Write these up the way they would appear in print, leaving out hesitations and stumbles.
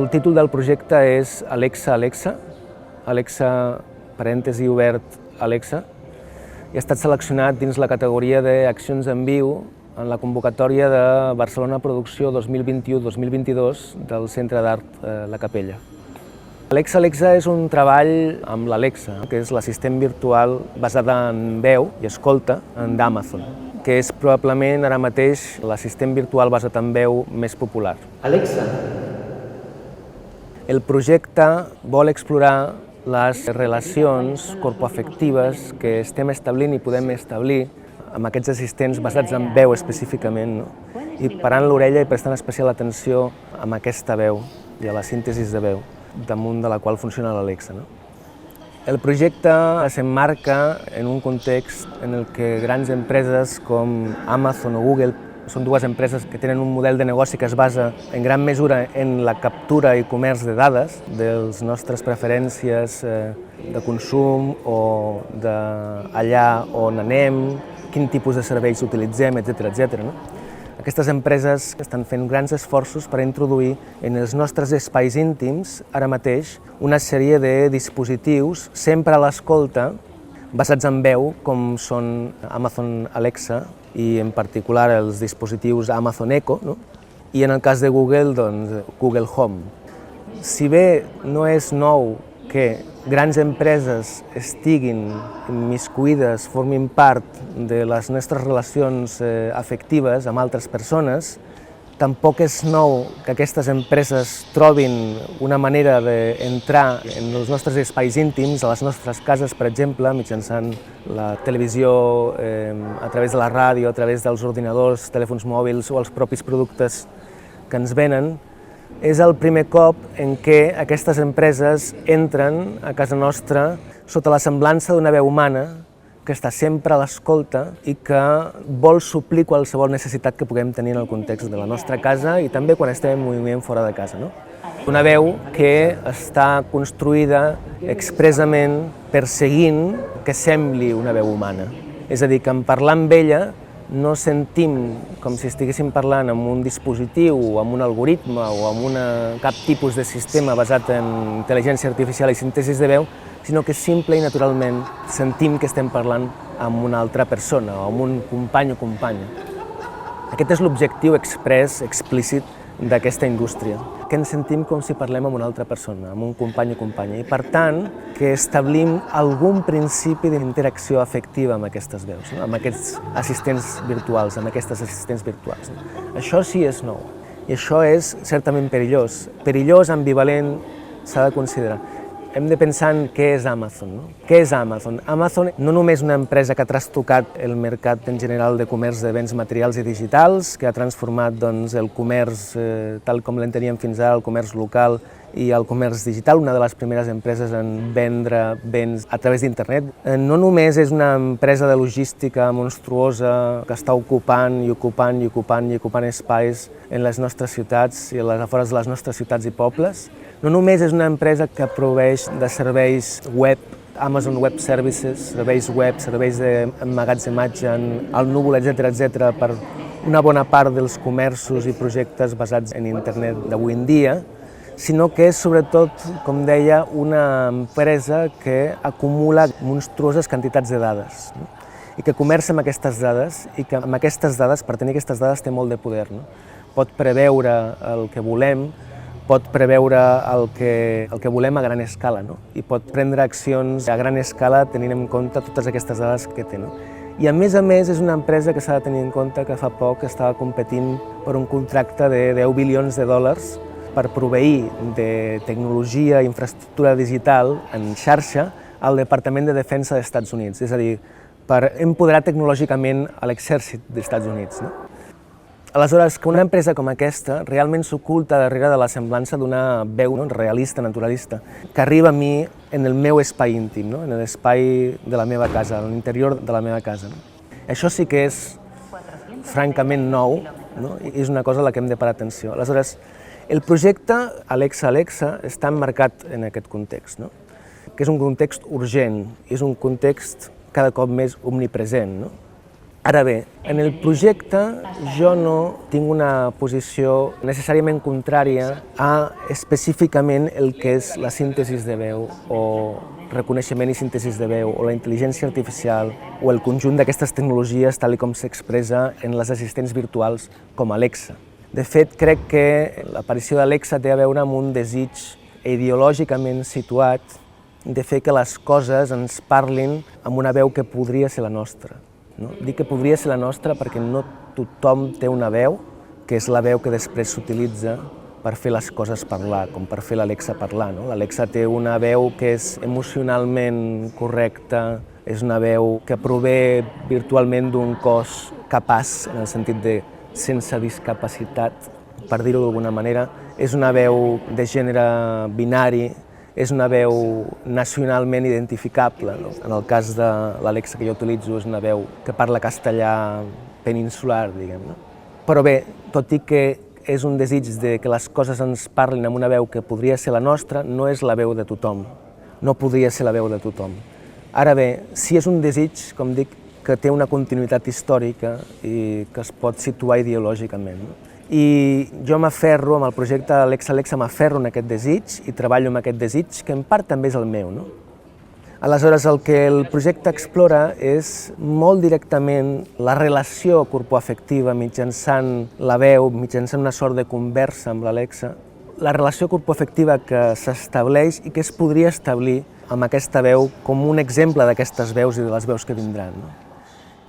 El títol del projecte és Alexa, Alexa, Alexa, parèntesi obert, Alexa, i ha estat seleccionat dins la categoria d'accions en viu en la convocatòria de Barcelona Producció 2021-2022 del Centre d'Art La Capella. Alexa, Alexa és un treball amb l'Alexa, que és l'assistent virtual basada en veu i escolta d'Amazon, que és probablement ara mateix l'assistent virtual basat en veu més popular. Alexa. El projecte vol explorar les relacions corpoafectives que estem establint i podem establir amb aquests assistents basats en veu específicament, i parant l'orella i prestant especial atenció a aquesta veu i a la síntesi de veu damunt de la qual funciona l'Alexa. El projecte s'emmarca en un context en el que grans empreses com Amazon o Google són dues empreses que tenen un model de negoci que es basa en gran mesura en la captura i comerç de dades, de les nostres preferències de consum o d'allà on anem, quin tipus de serveis utilitzem, etc. Aquestes empreses estan fent grans esforços per introduir en els nostres espais íntims, ara mateix, una sèrie de dispositius sempre a l'escolta, basats en veu, com són Amazon Alexa i en particular els dispositius Amazon Echo, i en el cas de Google, doncs, Google Home. Si bé no és nou que grans empreses estiguin immiscuïdes, formin part de les nostres relacions afectives amb altres persones, tampoc és nou que aquestes empreses trobin una manera d'entrar en els nostres espais íntims, a les nostres cases, per exemple, mitjançant la televisió, a través de la ràdio, a través dels ordinadors, telèfons mòbils o els propis productes que ens venen. És el primer cop en què aquestes empreses entren a casa nostra sota la semblança d'una veu humana que està sempre a l'escolta i que vol suplir qualsevol necessitat que puguem tenir en el context de la nostra casa i també quan estem en moviment fora de casa. Una veu que està construïda expressament perseguint que sembli una veu humana. És a dir, que en parlar amb ella no sentim com si estiguéssim parlant amb un dispositiu o amb un algoritme o amb cap tipus de sistema basat en intel·ligència artificial i síntesi de veu, sinó que simple i naturalment sentim que estem parlant amb una altra persona o amb un company o companya. Aquest és l'objectiu express, explícit d'aquesta indústria, que ens sentim com si parlem amb una altra persona, amb un company o companya, i per tant que establim algun principi d'interacció afectiva amb aquestes veus, amb aquests assistents virtuals, amb aquestes assistents virtuals. Això sí és nou, i això és certament perillós. Perillós, ambivalent, s'ha de considerar. Hem de pensar en què és Amazon. Què és Amazon? Amazon no només una empresa que ha trastocat el mercat en general de comerç de béns materials i digitals, que ha transformat el comerç tal com l'enteníem fins ara, el comerç local i el comerç digital, una de les primeres empreses en vendre béns a través d'internet. No només és una empresa de logística monstruosa que està ocupant espais en les nostres ciutats i a les afores de les nostres ciutats i pobles. No només és una empresa que proveeix de serveis web, Amazon Web Services, serveis web, serveis d'emmagatzematge al núvol, etc., per una bona part dels comerços i projectes basats en internet d'avui en dia, sinó que és sobretot, com deia, una empresa que acumula monstruoses quantitats de dades i que comerça amb aquestes dades i que amb aquestes dades, per tenir aquestes dades, té molt de poder. Pot preveure el que volem, pot preveure el que volem a gran escala, i pot prendre accions a gran escala tenint en compte totes aquestes dades que té. I a més, és una empresa que s'ha de tenir en compte que fa poc estava competint per un contracte de 10 bilions de dòlars per proveir de tecnologia i infraestructura digital en xarxa al Departament de Defensa dels Estats Units, és a dir, per empoderar tecnològicament a l'exèrcit dels Estats Units. Aleshores, que una empresa com aquesta realment s'oculta darrere de la semblança d'una veu realista, naturalista, que arriba a mi en el meu espai íntim, en l'espai de la meva casa, a l'interior de la meva casa. Això sí que és francament nou, i és una cosa a la que hem de parar atenció. Aleshores, el projecte Alexa, Alexa està emmarcat en aquest context, que és un context urgent, és un context cada cop més omnipresent. Ara bé, en el projecte jo no tinc una posició necessàriament contrària a específicament el que és la síntesi de veu o reconeixement i síntesi de veu o la intel·ligència artificial o el conjunt d'aquestes tecnologies tal com s'expressa en les assistents virtuals com Alexa. De fet, crec que l'aparició d'Alexa té a veure amb un desig ideològicament situat de fer que les coses ens parlin amb una veu que podria ser la nostra. No? Dic que podria ser la nostra perquè no tothom té una veu, que és la veu que després s'utilitza per fer les coses parlar, com per fer l'Alexa parlar. No? L'Alexa té una veu que és emocionalment correcta, és una veu que prové virtualment d'un cos capaç, en el sentit de sense discapacitat, per dir-ho d'alguna manera. És una veu de gènere binari, és una veu nacionalment identificable. No? En el cas de l'Alexa que jo utilitzo és una veu que parla castellà peninsular, diguem. No? Però bé, tot i que és un desig de que les coses ens parlin amb una veu que podria ser la nostra, no és la veu de tothom. No podria ser la veu de tothom. Ara bé, sí és un desig, com dic, que té una continuïtat històrica i que es pot situar ideològicament. No? I jo m'aferro, amb el projecte Alexa m'aferro en aquest desig i treballo amb aquest desig, que en part també és el meu. No? Aleshores, el que el projecte explora és molt directament la relació corpoafectiva mitjançant la veu, mitjançant una sort de conversa amb l'Alexa, la relació corpoafectiva que s'estableix i que es podria establir amb aquesta veu com un exemple d'aquestes veus i de les veus que vindran. No?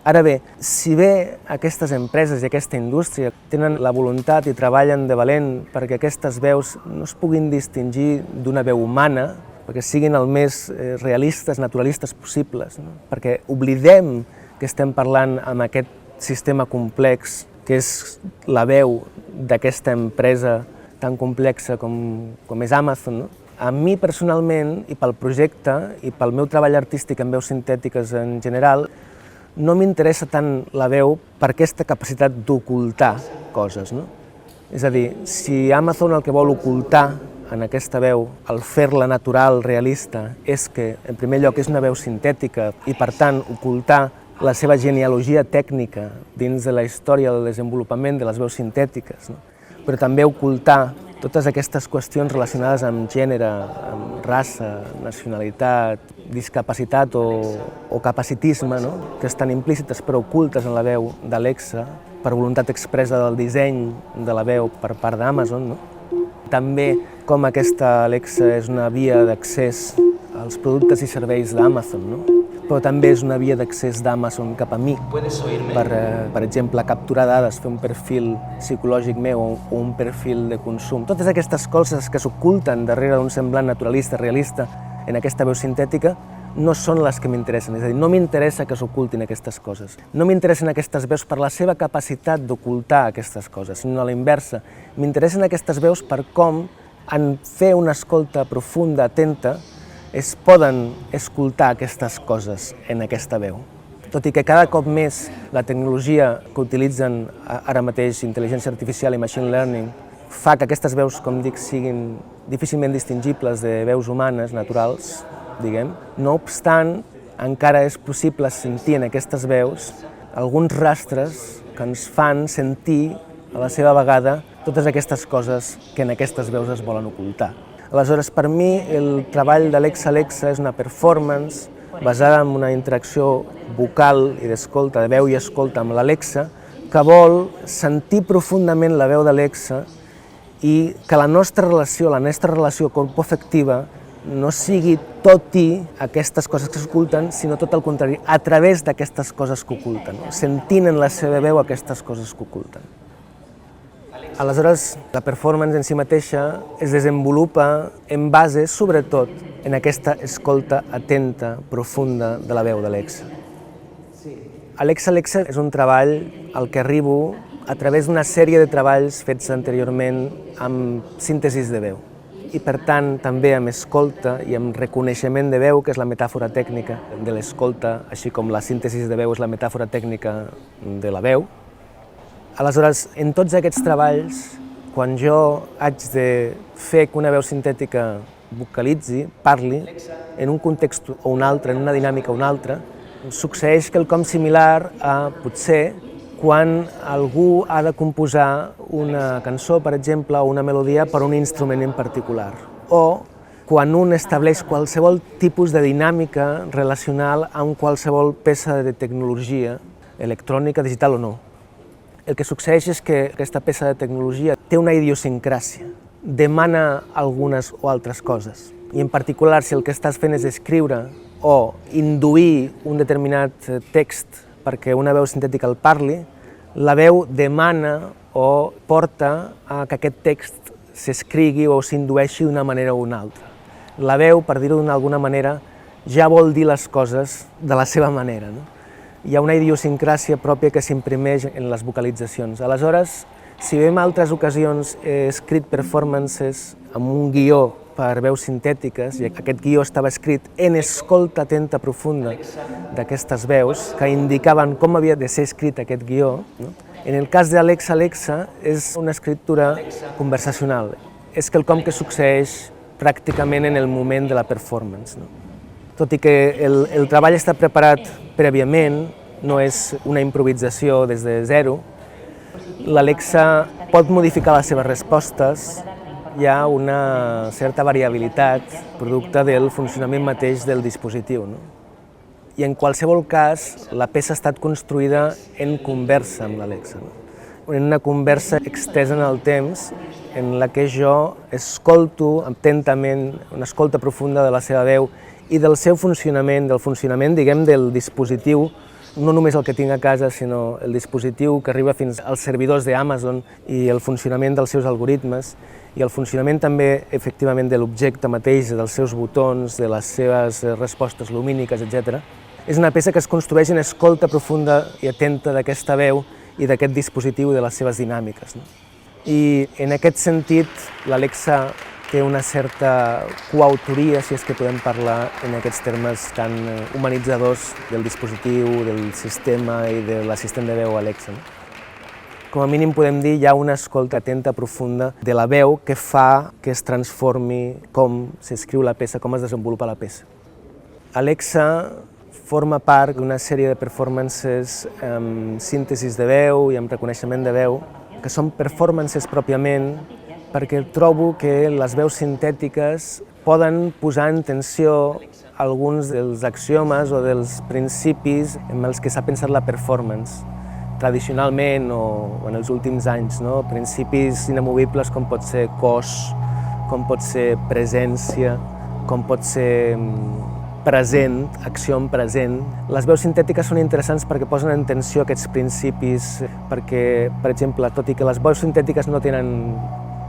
Ara bé, si bé aquestes empreses i aquesta indústria tenen la voluntat i treballen de valent perquè aquestes veus no es puguin distingir d'una veu humana, perquè siguin el més realistes, naturalistes possibles, no? Perquè oblidem que estem parlant amb aquest sistema complex que és la veu d'aquesta empresa tan complexa com és Amazon. No? A mi personalment, i pel projecte, i pel meu treball artístic en veus sintètiques en general, no m'interessa tant la veu per aquesta capacitat d'ocultar coses. No? És a dir, si Amazon el que vol ocultar en aquesta veu, al fer-la natural, realista, és que, en primer lloc, és una veu sintètica i, per tant, ocultar la seva genealogia tècnica dins de la història del desenvolupament de les veus sintètiques, no? Però també ocultar totes aquestes qüestions relacionades amb gènere, amb raça, nacionalitat, discapacitat o capacitisme, no? Que estan implícites però ocultes en la veu d'Alexa per voluntat expressa del disseny de la veu per part d'Amazon. No? També com aquesta Alexa és una via d'accés als productes i serveis d'Amazon, no? Però també és una via d'accés d'Amazon cap a mi, per exemple, capturar dades, fer un perfil psicològic meu o un perfil de consum. Totes aquestes coses que s'oculten darrere d'un semblant naturalista, realista, en aquesta veu sintètica, no són les que m'interessen. És a dir, no m'interessa que s'ocultin aquestes coses. No m'interessen aquestes veus per la seva capacitat d'ocultar aquestes coses, sinó a la inversa. M'interessen aquestes veus per com, en fer una escolta profunda, atenta, es poden escoltar aquestes coses en aquesta veu. Tot i que cada cop més la tecnologia que utilitzen ara mateix intel·ligència artificial i machine learning fa que aquestes veus, com dic, siguin difícilment distingibles de veus humanes, naturals, diguem. No obstant, encara és possible sentir en aquestes veus alguns rastres que ens fan sentir a la seva vegada totes aquestes coses que en aquestes veus es volen ocultar. Aleshores, per mi, el treball d'Alexa és una performance basada en una interacció vocal i d'escolta, de veu i escolta amb l'Alexa, que vol sentir profundament la veu d'Alexa i que la nostra relació corpoafectiva no sigui tot i aquestes coses que s'oculten, sinó tot el contrari, a través d'aquestes coses que oculten, sentint en la seva veu aquestes coses que oculten. Aleshores, la performance en si mateixa es desenvolupa en base, sobretot, en aquesta escolta atenta, profunda de la veu d'Alexa. Alexa és un treball al que arribo a través d'una sèrie de treballs fets anteriorment amb síntesis de veu. I, per tant, també amb escolta i amb reconeixement de veu, que és la metàfora tècnica de l'escolta, així com la síntesi de veu és la metàfora tècnica de la veu. Aleshores, en tots aquests treballs, quan jo haig de fer que una veu sintètica vocalitzi, parli, en un context o un altre, en una dinàmica o una altra, succeeix quelcom similar a, potser, quan algú ha de composar una cançó, per exemple, o una melodia per a un instrument en particular, o quan un estableix qualsevol tipus de dinàmica relacional amb qualsevol peça de tecnologia, electrònica, digital o no. El que succeeix és que aquesta peça de tecnologia té una idiosincràsia, demana algunes o altres coses. I en particular, si el que estàs fent és escriure o induir un determinat text perquè una veu sintètica el parli, la veu demana o porta a que aquest text s'escrigui o s'indueixi d'una manera o una altra. La veu, per dir-ho d'alguna manera, ja vol dir les coses de la seva manera, no? Hi ha una idiosincràsia pròpia que s'imprimeix en les vocalitzacions. Aleshores, si bé en altres ocasions he escrit performances amb un guió per veus sintètiques, i aquest guió estava escrit en escolta atenta profunda d'aquestes veus, que indicaven com havia de ser escrit aquest guió, no? En el cas d'Alexa Alexa és una escriptura conversacional, és quelcom que succeeix pràcticament en el moment de la performance, no? Tot i que el treball està preparat prèviament, no és una improvisació des de zero, l'Alexa pot modificar les seves respostes, hi ha una certa variabilitat producte del funcionament mateix del dispositiu, no? I en qualsevol cas, la peça ha estat construïda en conversa amb l'Alexa, no? En una conversa extesa en el temps, en la que jo escolto atentament, una escolta profunda de la seva veu i del seu funcionament, diguem, del dispositiu, no només el que tinc a casa, sinó el dispositiu que arriba fins als servidors d'Amazon i el funcionament dels seus algoritmes i el funcionament també, efectivament, de l'objecte mateix, dels seus botons, de les seves respostes lumíniques, etc. És una peça que es construeix en escolta profunda i atenta d'aquesta veu i d'aquest dispositiu i de les seves dinàmiques, no? I en aquest sentit, l'Alexa té una certa coautoria, si és que podem parlar en aquests termes tan humanitzadors del dispositiu, del sistema i de l'assistent de veu Alexa, no? Com a mínim podem dir, hi ha una escolta atenta profunda de la veu que fa que es transformi com s'escriu la peça, com es desenvolupa la peça. Alexa forma part d'una sèrie de performances amb síntesis de veu i amb reconeixement de veu, que són performances pròpiament, perquè trobo que les veus sintètiques poden posar en tensió alguns dels axiomes o dels principis en els que s'ha pensat la performance, tradicionalment o en els últims anys, no? Principis inamovibles com pot ser cos, com pot ser presència, com pot ser present, acció en present. Les veus sintètiques són interessants perquè posen en tensió aquests principis, perquè, per exemple, tot i que les veus sintètiques no tenen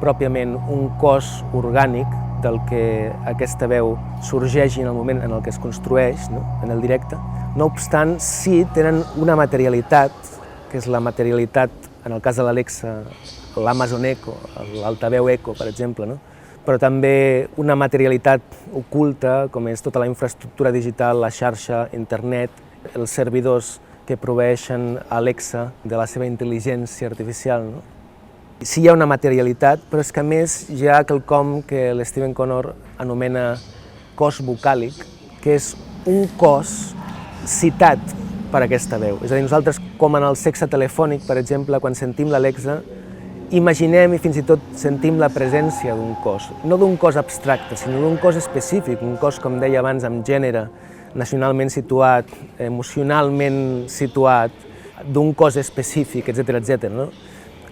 pròpiament un cos orgànic del que aquesta veu sorgeixi en el moment en el que es construeix, no? En el directe, no obstant, sí tenen una materialitat, que és la materialitat, en el cas de l'Alexa, l'Amazon Echo, l'altaveu Echo, per exemple, no? Però també una materialitat oculta, com és tota la infraestructura digital, la xarxa, internet, els servidors que proveeixen Alexa de la seva intel·ligència artificial, no? Sí hi ha una materialitat, però és que a més hi ha quelcom que l'Stephen Connor anomena cos vocàlic, que és un cos citat per aquesta veu. És a dir, nosaltres, com en el sexe telefònic, per exemple, quan sentim l'Alexa, imaginem i fins i tot sentim la presència d'un cos, no d'un cos abstracte, sinó d'un cos específic, un cos, com deia abans, amb gènere, nacionalment situat, emocionalment situat, d'un cos específic, etc. No?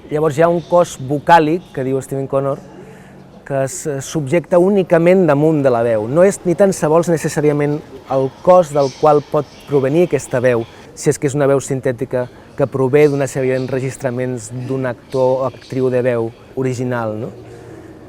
Llavors hi ha un cos vocàlic, que diu Stephen Connor, que es subjecta únicament damunt de la veu. No és ni tan sols necessàriament el cos del qual pot provenir aquesta veu, si és que és una veu sintètica que prové d'una sèrie d'enregistraments d'un actor o actriu de veu original, no?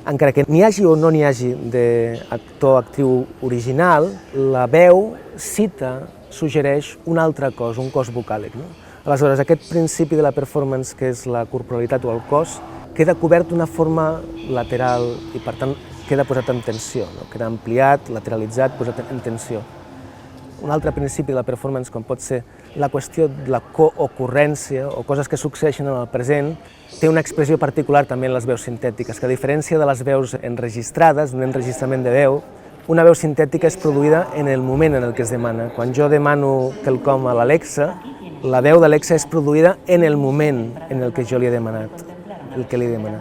Encara que n'hi hagi o no n'hi hagi d'actor o actriu original, la veu cita, suggereix un altre cos, un cos vocàlic, no? Aleshores, aquest principi de la performance, que és la corporalitat o el cos, queda cobert d'una forma lateral i, per tant, queda posat en tensió, no? Queda ampliat, lateralitzat, posat en tensió. Un altre principi de la performance, com pot ser la qüestió de la coocurrència o coses que succeeixen en el present, té una expressió particular també en les veus sintètiques, que a diferència de les veus enregistrades, d'un enregistrament de veu, Una veu sintètica és produïda en el moment en el que es demana. Quan jo demano quelcom a l'Alexa, la veu d'Alexa és produïda en el moment en el que jo li he demanat, el que li he demanat.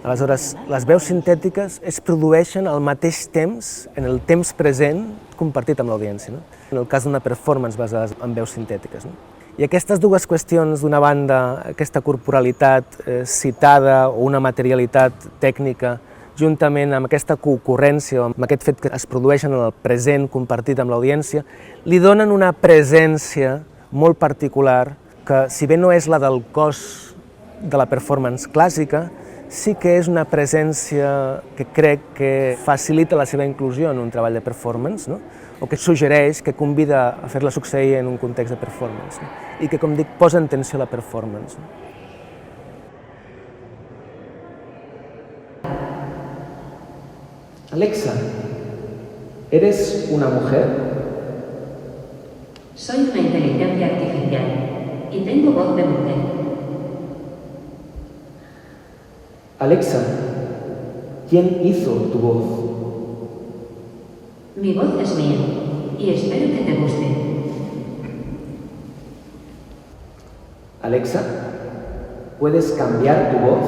Aleshores, les veus sintètiques es produeixen al mateix temps, en el temps present, compartit amb l'audiència, no? En el cas d'una performance basada en veus sintètiques. No? I aquestes dues qüestions, d'una banda, aquesta corporalitat citada o una materialitat tècnica, juntament amb aquesta concurrència, amb aquest fet que es produeixen en el present compartit amb l'audiència, li donen una presència molt particular que, si bé no és la del cos de la performance clàssica, sí que és una presència que crec que facilita la seva inclusió en un treball de performance, no? O que suggereix, que convida a fer-la succeir en un context de performance, no? I que, com dic, posa en tensió la performance. No? Alexa, ¿eres una mujer? Soy una inteligencia artificial y tengo voz de mujer. Alexa, ¿quién hizo tu voz? Mi voz es mía y espero que te guste. Alexa, ¿puedes cambiar tu voz?